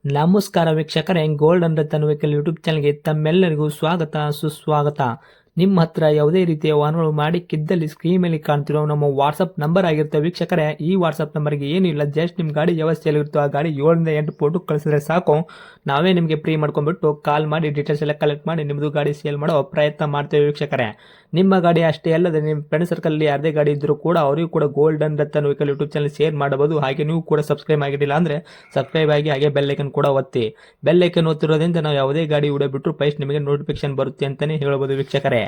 ನಮಸ್ಕಾರ ವೀಕ್ಷಕರೇ, gold and Ratan vehicle YouTube ಚಾನಲ್ಗೆ ತಮ್ಮೆಲ್ಲರಿಗೂ ಸ್ವಾಗತ ಸುಸ್ವಾಗತ. ನಿಮ್ಮ ಹತ್ರ ಯಾವುದೇ ರೀತಿಯ ವಾಹನಗಳು ಮಾಡಿಕ್ಕಿದ್ದಲ್ಲಿ ಸ್ಕ್ರೀನ್ ಮೇಲೆ ಕಾಣ್ತಿರೋ ನಮ್ಮ ವಾಟ್ಸಪ್ ನಂಬರ್ ಆಗಿರುತ್ತೆ ವೀಕ್ಷಕರೇ. ಈ ವಾಟ್ಸಪ್ ನಂಬರ್ಗೆ ಏನಿಲ್ಲ, ಜಸ್ಟ್ ನಿಮ್ಮ ಗಾಡಿ ವ್ಯವಸ್ಥೆಯಲ್ಲಿರುತ್ತೋ ಆ ಗಾಡಿ 7 ರಿಂದ 8 ಫೋಟೋ ಕಳಿಸಿದ್ರೆ ಸಾಕು, ನಾವೇ ನಿಮಗೆ ಫ್ರೀ ಮಾಡ್ಕೊಂಡ್ಬಿಟ್ಟು ಕಾಲ್ ಮಾಡಿ ಡೀಟೇಲ್ಸ್ ಎಲ್ಲ ಕಲೆಕ್ಟ್ ಮಾಡಿ ನಿಮ್ಮದು ಗಾಡಿ ಸೇಲ್ ಮಾಡೋ ಪ್ರಯತ್ನ ಮಾಡ್ತೇವೆ ವೀಕ್ಷಕರೇ. ನಿಮ್ಮ ಗಾಡಿ ಅಷ್ಟೇ ಅಲ್ಲದೆ ನಿಮ್ಮ ಫ್ರೆಂಡ್ ಸರ್ಕಲ್ ಯಾರದೇ ಗಾಡಿ ಇದ್ದರೂ ಕೂಡ ಅವರಿಗೂ ಕೂಡ gold and Ratan vehicle YouTube channel share ಮಾಡಬಹುದು. ಹಾಗೆ ನೀವು ಕೂಡ ಸಬ್ಸ್ಕ್ರೈಬ್ ಆಗಿರಲಿಲ್ಲ ಅಂದರೆ ಸಬ್ಸ್ಕ್ರೈಬ್ ಆಗಿ ಹಾಗೆ ಬೆಲ್ ಐಕನ್ ಕೂಡ ಒತ್ತಿ. ಬೆಲ್ ಐಕನ್ ಒತ್ತಿರೋದ್ರಿಂದ ನಾವು ಯಾವುದೇ ಗಾಡಿ ವಿಡಿಯೋ ಬಿಟ್ಟರು ಫಸ್ಟ್ ನಿಮಗೆ ನೋಟಿಫಿಕೇಶನ್ ಬರುತ್ತೆ ಅಂತಾನೆ ಹೇಳ್ಬೋದು ವೀಕ್ಷಕರೇ.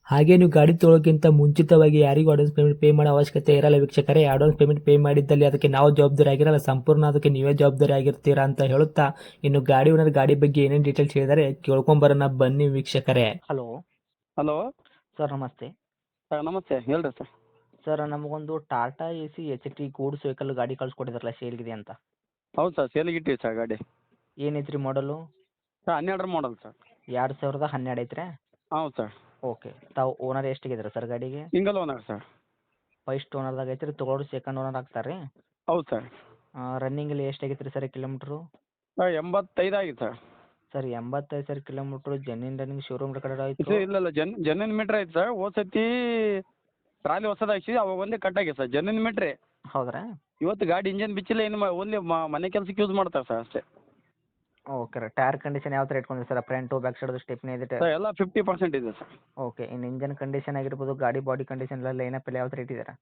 ಹಾಗೆ ನೀವು ಗಾಡಿ ತೊಳೋಕ್ಕಿಂತ ಮುಂಚಿತವಾಗಿ ಯಾರಿಗೂ ಅಡ್ವಾನ್ಸ್ ಪೇಮೆಂಟ್ ಪೇ ಮಾಡೋ ಅವಶ್ಯಕತೆ ಇರಲ್ಲ ವೀಕ್ಷಕರೇ. ಅಡ್ವಾನ್ಸ್ ಪೇಮೆಂಟ್ ಪೇ ಮಾಡಿದ್ದಲ್ಲಿ ಅದಕ್ಕೆ ನಾವು ಜವಾಬ್ದಾರಿ ಆಗಿರಲ್ಲ, ಸಂಪೂರ್ಣ ಅದಕ್ಕೆ ನೀವೇ ಜವಾಬ್ದಾರಿ ಆಗಿರ್ತೀರಾ ಅಂತ ಹೇಳುತ್ತಾ, ಇನ್ನು ಗಾಡಿ ಓನರ್ ಗಾಡಿ ಬಗ್ಗೆ ಏನೇನು ಡೀಟೇಲ್ಸ್ ಹೇಳಿದರೆ ಕೇಳ್ಕೊಂಬರೋಣ ಬನ್ನಿ ವೀಕ್ಷಕರೇ. ಹಲೋ ಹಲೋ ಸರ್, ನಮಸ್ತೆ. ಸರ್ ನಮಸ್ತೆ, ಹೇಳ್ರಿ ಸರ್. ಸರ್, ನಮಗೊಂದು Tata AC HT goods vehicle ಗಾಡಿ ಕಳ್ಸಿಕೊಟ್ಟಿದ್ರಲ್ಲ, ಸೇಲ್ಗಿದೆ ಅಂತ. ಹೌದು ಸರ್, ಸೇಲಿಗೆ ಇಟ್ಟಿವಿ ಸರ್ ಗಾಡಿ. ಏನೈತ್ರಿ ಮಾಡಲು? Sir 12 model sir. 2012 ಐತ್ರಿ? ಹೌದು ಸರ್. ಓಕೆ. ತಾವು ಓನರ್ ಎಷ್ಟಿಗಿದ್ದೀರಾ ಸರ್ ಗಾಡಿಗೆ? Single owner sir. ಫಸ್ಟ್ ಓನರ್ದಾಗ ಐತ್ರಿ, ತೊಗೊಳೋರು ಸೆಕೆಂಡ್ ಓನರ್ ಆಗ್ತಾರೆ ರೀ? ಹೌದು ಸರ್. ರನ್ನಿಂಗಲ್ಲಿ ಎಷ್ಟಾಗೈತೆ ರೀ ಸರ್ ಕಿಲೋಮೀಟ್ರು? ಸರ್ 85 ಆಗಿದೆ sir. Sir 85 sir kilometre genuine running showroom record ಆಯಿತು? ಇದು ಇಲ್ಲ ಜೆನ್ಯೂನ್ ಮೀಟ್ರ್ ಐತೆ ಸರ್. ಹೋದ ಸತಿ ಟ್ರಾಲಿ ಹೊಸದಾಗಿ ಅವಾಗ ಒಂದೇ ಕಟ್ ಆಗಿದೆ ಸರ್, ಜೆನ್ಯೂನ್ ಮೀಟ್ರಿ. ಹೌದ್ರಾ? ಇವತ್ತು ಗಾಡಿ ಇಂಜನ್ ಬಿಚ್ಚಿಲ್ಲ, ಏನು ಓನ್ಲಿ ಮನೆ ಕೆಲಸಕ್ಕೆ ಯೂಸ್ ಮಾಡ್ತಾರೆ ಸರ್ ಅಷ್ಟೇ. ಓಕೆ ರೀ. ಟೈರ್ ಕಂಡೀಷನ್ ಯಾವ ಥರ ಇಟ್ಕೊಂಡಿರಿ sir? Front back side stepney ಇದೆ? ಸರ್ ಎಲ್ಲ 50% ಇದೆ ಸರ್. ಓಕೆ. ಇನ್ನು ಇಂಜನ್ ಕಂಡೀಷನ್ ಆಗಿರ್ಬೋದು, ಗಾಡಿ ಬಾಡಿ ಕಂಡೀಷನ್ ಎಲ್ಲ ಲೈನಪ್ ಎಲ್ಲ ಯಾವ ಥರ ಇಟ್ಟಿದ್ದೀರಾ?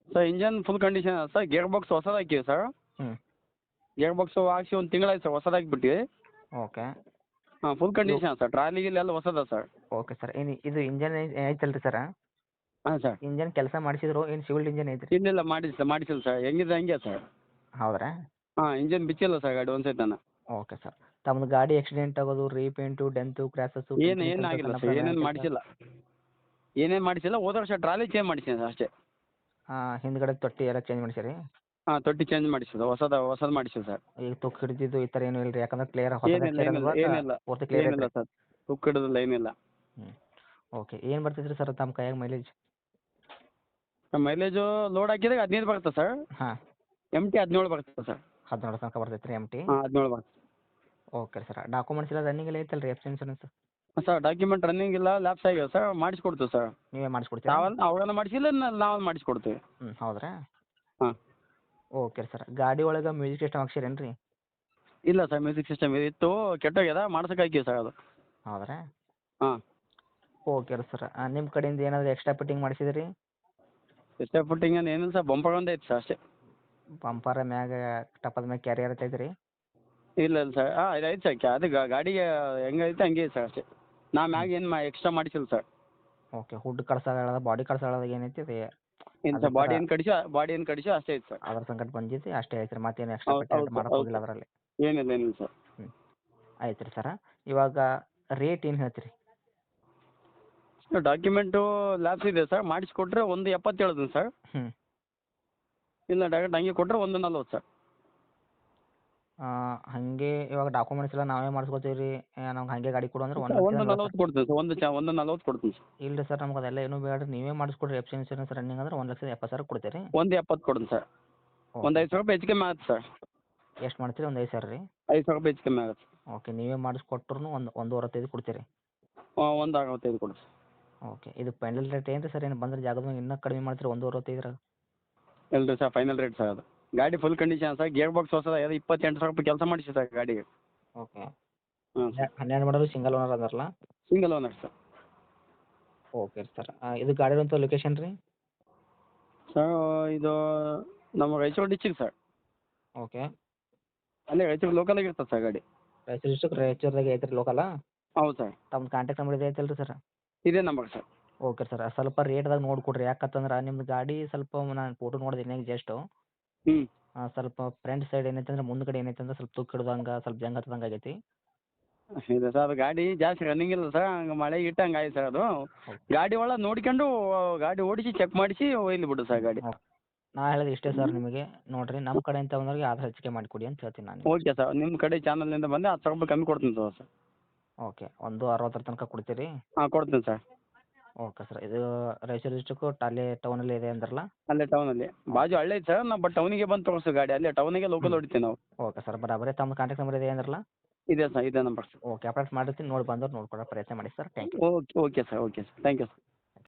Sir engine full condition sir. Gear box ಹೊಸದು ಹಾಕಿವಿ ಸರ್. ಹ್ಞೂ. ಗೇರ್ ಬಾಕ್ಸು ಹಾಕ್ಸಿ ಒಂದು ತಿಂಗಳಾಯ್ತು ಸರ್, ಹೊಸದಾಗಿ ಬಿಟ್ಟಿವಿ. ಓಕೆ. ಹಾಂ, ಫುಲ್ ಕಂಡೀಷನ್ ಸರ್. ಟ್ರಾಲಿಗಿಲ್ಲ ಎಲ್ಲ ಹೊಸದ ಸರ್. Okay sir. ಇದು ಇಂಜನ್ ಐತಲ್ಲ ರೀ ಸರ್, ಹಾಂ ಸರ್. ಇಂಜನ್ ಕೆಲಸ ಮಾಡಿಸಿದ್ರು ಏನು ಸಿವಿಲ್ ಇಂಜನ್ ಐತ್ರಿ? ಇಲ್ಲ ಮಾಡಿಸಿಲ್ಲ ಸರ್, ಹೆಂಗಿದೆ ಹಂಗೆ ಸರ್. ಹೌದ್ರಾ? ಹಾಂ, ಇಂಜನ್ ಬಿಚ್ಚಿಲ್ಲ ಸರ್ ಗಾಡಿ ಒಂದು ಸೈತಾನ. Okay sir. ತಮ್ಮದು ಗಾಡಿ ಆಕ್ಸಿಡೆಂಟ್ ಆಗೋದು, ರೀಪೇಂಟು, ಡೆಂತು, ಕ್ರ್ಯಾಸಸ್ಸು ಏನು ಆಗಿಲ್ಲ ಸರ್, ಏನೇನು ಮಾಡಿಸಿಲ್ಲ. ಹೋದ ವರ್ಷ ಟ್ರಾಲಿ ಚೇಂಜ್ ಮಾಡಿಸಿದೆ ಸರ್ ಅಷ್ಟೇ. ಹಿಂದ್ಗಡೆ ತೊಟ್ಟಿ ಎಲ್ಲ ಚೇಂಜ್ ಮಾಡಿಸಿರಿ? ಹಾಂ, ತೊಟ್ಟಿ ಚೇಂಜ್ ಮಾಡಿಸಿದೆ, ಹೊಸದು ಮಾಡಿಸಿದೆ ಸರ್. ಈಗ ತುಕ್ಕು ಹಿಡಿದಿದ್ದು ಈ ಥರ ಏನೂ ಇಲ್ಲ ರೀ? ಯಾಕಂದ್ರೆ ಕ್ಲಿಯರ್ ಏನಿಲ್ಲ ಪೂರ್ತಿ ಕ್ಲಿಯರ್ ಐತ್ರಿ? ಸರ್. ತುಕ್ಕು ಹಿಡಿದಿಲ್ಲ, ಏನಿಲ್ಲ. ಹ್ಞೂ. ಓಕೆ. ಏನು ಬರ್ತೈತ್ರಿ ಸರ್ ತಮ್ಮ ಕೈಯಾಗ ಮೈಲೇಜ್? ಮೈಲೇಜು ಲೋಡ್ ಹಾಕಿದಾಗ 15 ಬರುತ್ತೆ ಸರ್. ಹಾಂ. MT 17 ಬರುತ್ತೆ ಸರ್. 17 ತನಕ ಬರ್ತೈತೆ ರೀ MT? ಹಾಂ, 17 ಬರುತ್ತೆ. Okay sir. ಡಾಕ್ಯುಮೆಂಟ್ಸ್ ಎಲ್ಲ ರನ್ನಿಂಗ್ ಎಲ್ಲ ಐತಲ್ಲ ರೀ, F insurance? Sir document running ಇಲ್ಲ, ಲ್ಯಾಪ್ಸ್ ಆಗ್ಯಾವ ಸರ್. ಮಾಡಿಸ್ಕೊಡ್ತೀವಿ ಸರ್. ನೀವೇ ಮಾಡಿಸ್ಕೊಡ್ತೀರಾ? ಅವೆಲ್ಲ ಮಾಡಿಸಿಲ್ಲ, ನಾವು ಮಾಡಿಸ್ಕೊಡ್ತೀವಿ. ಹ್ಞೂ. ಹೌದ್ರಾ? ಹಾಂ. Okay sir. ಗಾಡಿ ಒಳಗೆ ಮ್ಯೂಸಿಕ್ ಸಿಸ್ಟಮ್ ಹಾಕ್ಸಿರೇನು ರೀ? ಇಲ್ಲ ಸರ್, ಮ್ಯೂಸಿಕ್ ಸಿಸ್ಟಮ್ ಇತ್ತು, ಕೆಟ್ಟೋಗ್ಯದ, ಮಾಡ್ಸಕ್ಕೆ ಹಾಕಿವಿ ಸರ್ ಅದು. ಹೌದ್ರಾ? ಹಾಂ. ಓಕೆ ರೀ ಸರ್. ನಿಮ್ಮ ಕಡೆಯಿಂದ ಏನಾದರೂ ಎಕ್ಸ್ಟ್ರಾ ಫಿಟ್ಟಿಂಗ್ ಮಾಡಿಸಿದ್ರಿ? ಎಷ್ಟೇ ಪುಟ್ಟಿಂಗ್ ಏನಿಲ್ಲ ಸರ್, ಬಂಪರ್ ಒಂದೇ ಐತೆ ಸರ್ ಅಷ್ಟೇ. ಬಂಪರ ಮ್ಯಾಗ ಟಪ್ಪದ ಮ್ಯಾಗ ಕ್ಯಾರಿಯರ್ ಐತೆ ರೀ? ಇಲ್ಲ ಸರ್. ಹಾಂ, ಇದು ಐತೆ ಸರ್. ಅದು ಗಾಡಿಗೆ ಹೆಂಗೈತೆ ಹಂಗೆ ಐತೆ ಸರ್ ಅಷ್ಟೇ. ನಾ ಮ್ಯಾಗ ಏನು ಎಕ್ಸ್ಟ್ರಾ ಮಾಡಿಸಿಲ್ಲ ಸರ್. ಓಕೆ. ಹುಡ್ ಕಳ್ಸೋದ, ಬಾಡಿ ಕಳ್ಸೋದಾಗ ಏನೈತಿ ಅದು? ಏನು ಸರ್, ಬಾಡಿ ಏನು ಕಡಿಸಿ ಅಷ್ಟೇ ಐತೆ ಸರ್. ಅದ್ರ ಸಂಕಟ ಬಂದೈತಿ ಅಷ್ಟೇ ಐತ್ರಿ, ಮತ್ತೇನು ಎಕ್ಸ್ಟ್ರಾ ಹೌದು ಫಿಟ್ಟಿಂಗ್ ಹೌದು ಮಾಡಕ್ಕೆ ಹೌದು ಹೋಗಿಲ್ಲ ಸರ್. ಅದರಲ್ಲಿ? ಏನಿಲ್ಲ ಸರ್. ಹ್ಞೂ. ಆಯ್ತು ರೀ ಸರ. ಇವಾಗ ರೇಟ್ ಏನು ಹೇಳ್ತೀರಿ? ಡಾಕ್ಯುಮೆಂಟು ಲ್ಯಾಪ್ಸ್ ಇದೆ ಸರ್, ಮಾಡಿಸ್ಕೊಟ್ರೆ 1.70 ಹೇಳ್ತೀನಿ ಸರ್. ಹ್ಞೂ. ಇಲ್ಲ ಡೈರೆಕ್ಟ್ ಹಂಗೆ ಕೊಟ್ಟರೆ 1.40 ಸರ್. ಹಾಗೆ ಇವಾಗ ಡಾಕ್ಯುಮೆಂಟ್ಸ್ ಎಲ್ಲ ನಾವೇ ಮಾಡಿಸ್ಕೊತೀವಿ ರೀ, ನಮ್ಗೆ ಹಾಗೆ ಗಾಡಿ ಕೊಡು ಅಂದ್ರೆ 1.40 ಕೊಡ್ತೀನಿ ಸರ್. 1.40 ಕೊಡ್ತೀನಿ ಸರ್. ಇಲ್ಲ ರೀ ಸರ್, ನಮ್ಗೆ ಅದೆಲ್ಲ ಏನೂ ಬೇಡ ರೀ, ನೀವೇ ಮಾಡಿಸ್ಕೊಡ್ರಿ. ಎಫ್ ಇನ್ಸೂರೆನ್ಸ್ ರನ್ನಿಂಗ್ ಅಂದ್ರೆ 1,70,000 ಕೊಡ್ತೀರಿ? 1.70 ಕೊಡ್ತೀನಿ ಸರ್. ಒಂದು 5 ಸಾವಿರ ರೂಪಾಯಿ ಹೆಚ್ಚು ಕಮ್ಮಿ ಆಗುತ್ತೆ ಸರ್. ಎಷ್ಟು ಮಾಡ್ತೀರಿ? ಒಂದು 5,000 ರೀ? 5 ಸಾವಿರ ರೂಪಾಯಿ ಹೆಚ್ಚು ಕಮ್ಮಿ ಆಗುತ್ತೆ. ಓಕೆ. ನೀವೇ ಮಾಡಿಸ್ಕೊಟ್ರು 1.65 ಕೊಡ್ತೀರಿ? ಹಾಂ, 1.65 ಕೊಡಿ ಸರ್. ಓಕೆ. ಇದು ಫೈನಲ್ ರೇಟ್ ಏನು ರೀ ಸರ್? ಏನು ಬಂದ್ರೆ ಜಾಗದ ಮೇಲೆ ಇನ್ನೂ ಕಡಿಮೆ ಮಾಡ್ತೀರಿ 1.65? ಇಲ್ಲ ಸರ್, ಫೈನಲ್ ರೇಟ್ ಸರ್ ಅದು. ಗಾಡಿ full condition sir. Gear box ಹೊಸದ, 28 ಸಾವಿರ ರೂಪಾಯಿ ಕೆಲಸ ಮಾಡಿಸಿ ಸರ್ ಗಾಡಿಗೆ. ಓಕೆ. ಹಾಂ ಸರ್. 12 ಮಾಡೋದು ಸಿಂಗಲ್ ಓನರ್ ಅದಾರಲ್ಲ? Single owner sir. Okay sir. ಇದು ಗಾಡಿರೋಂಥ ಲೊಕೇಶನ್ ರೀ? ಸರ್ ಇದು ನಮ್ಮ ರಾಯಚೂರು ಡಿಸ್ಟಿಕ್ ಸರ್. ಓಕೆ. ಅಲ್ಲೇ ರಾಯಚೂರು ಲೋಕಲಾಗಿ ಇರ್ತದೆ ಸರ್ ಗಾಡಿ. ರಾಯಚೂರು ಡಿಸ್ಟ್ರಿಕ್ಟ್ ರಾಯಚೂರ್ದಾಗೆ ಐತ್ರಿ ಲೋಕಲ್ಲ? ಹೌದು ಸರ್. ತಮ್ಮ ಕಾಂಟ್ಯಾಕ್ಟ್ ನಂಬರ್ ಇದೆ ಐತಲ್ಲ ರೀ ಸರ್? ಇದೇ ನಂಬರ್ ಸರ್. Okay sir. ಸ್ವಲ್ಪ ರೇಟ್ದಾಗ ನೋಡಿಕೊಡ್ರಿ, ಯಾಕಂತಂದ್ರೆ ನಿಮ್ದು ಗಾಡಿ ಸ್ವಲ್ಪ ನಾನು ಫೋಟೋ ನೋಡಿದೆ ಜಸ್ಟು. ಹ್ಞೂ. ಸ್ವಲ್ಪ ಫ್ರಂಟ್ ಸೈಡ್ ಏನೈತೆ ಅಂದ್ರೆ, ಮುಂದ್ಗಡೆ ಏನೈತೆ ಅಂದ್ರೆ ಸ್ವಲ್ಪ ತುಕ್ಕು ಹಿಡ್ದಂಗೆ, ಸ್ವಲ್ಪ ಜಂಗ್ ಹತ್ತದಂಗೆ ಆಗೈತಿ. ಇದೆ ಸರ್, ಅದು ಗಾಡಿ ಜಾಸ್ತಿ ರನ್ನಿಂಗ್ ಇಲ್ಲ ಸರ್, ಹಂಗೆ ಮಳೆ ಇಟ್ಟು ಹಂಗೆ ಆಯ್ತು ಸರ್ ಅದು. ಗಾಡಿ ಒಳಗೆ ನೋಡ್ಕೊಂಡು ಗಾಡಿ ಓಡಿಸಿ ಚೆಕ್ ಮಾಡಿಸಿ ಒಯ್ಲಿ ಬಿಡು ಸರ್ ಗಾಡಿ. ನಾ ಹೇಳೋದು ಇಷ್ಟೇ ಸರ್ ನಿಮಗೆ, ನೋಡಿರಿ ನಮ್ಮ ಕಡೆಯಿಂದ ಬಂದವ್ರಿಗೆ ಆದಷ್ಟು ಹೆಚ್ಚಿಗೆ ಮಾಡಿಕೊಡಿ ಅಂತ ಹೇಳ್ತೀನಿ ನಾನು. ಓಕೆ ಸರ್, ನಿಮ್ಮ ಕಡೆ ಚಾನಲ್ನಿಂದ ಬಂದೆ 10 ಸಾವಿರ ರೂಪಾಯಿ ಕಮ್ಮಿ ಕೊಡ್ತೀನಿ ಸರ್. ಓಕೆ. 1.60 ತನಕ ಕೊಡ್ತೀರಿ? ಹಾಂ, ಕೊಡ್ತೀನಿ ಸರ್. Okay sir. ಇದು ರಾಯಚೂರು ಡಿಸ್ಟ್ರಿಕ್ಕು ಅಲ್ಲೇ ಟೌನಲ್ಲಿ ಇದೆ ಅಂದ್ರಲ್ಲ? ಅಲ್ಲೇ ಟೌನಲ್ಲಿ ಬಾಜು ಹಳ್ಳಿ ಐತೆ ಸರ್ ನಾವು ಬಟ್ ಟೌನಿಗೆ ಬಂದು ತೋರಿಸ್ತು ಗಾಡಿ ಅಲ್ಲೇ ಟೌನಿಗೆ ಲೋಕಲ್ ಹೊಡಿತೀವಿ ನಾವು. ಓಕೆ ಸರ್, ಬರಾಬರಿ. ತಮ್ಮ ಕಾಂಟ್ಯಾಕ್ಟ್ ನಂಬರ್ ಇದೆ ಅಂದ್ರಲ್ಲ? ಇದೆ ಸರ್ ಇದೇ ನಂಬರ್ ಸರ್. ಓಕೆ, ಅಪ್ಡೇಟ್ ಮಾಡಿರ್ತೀನಿ, ನೋಡಿ ಬಂದವ್ರು ನೋಡ್ಕೊಡೋ ಪ್ರಯತ್ನ ಮಾಡಿ sir. Thank you. Okay sir thank you sir.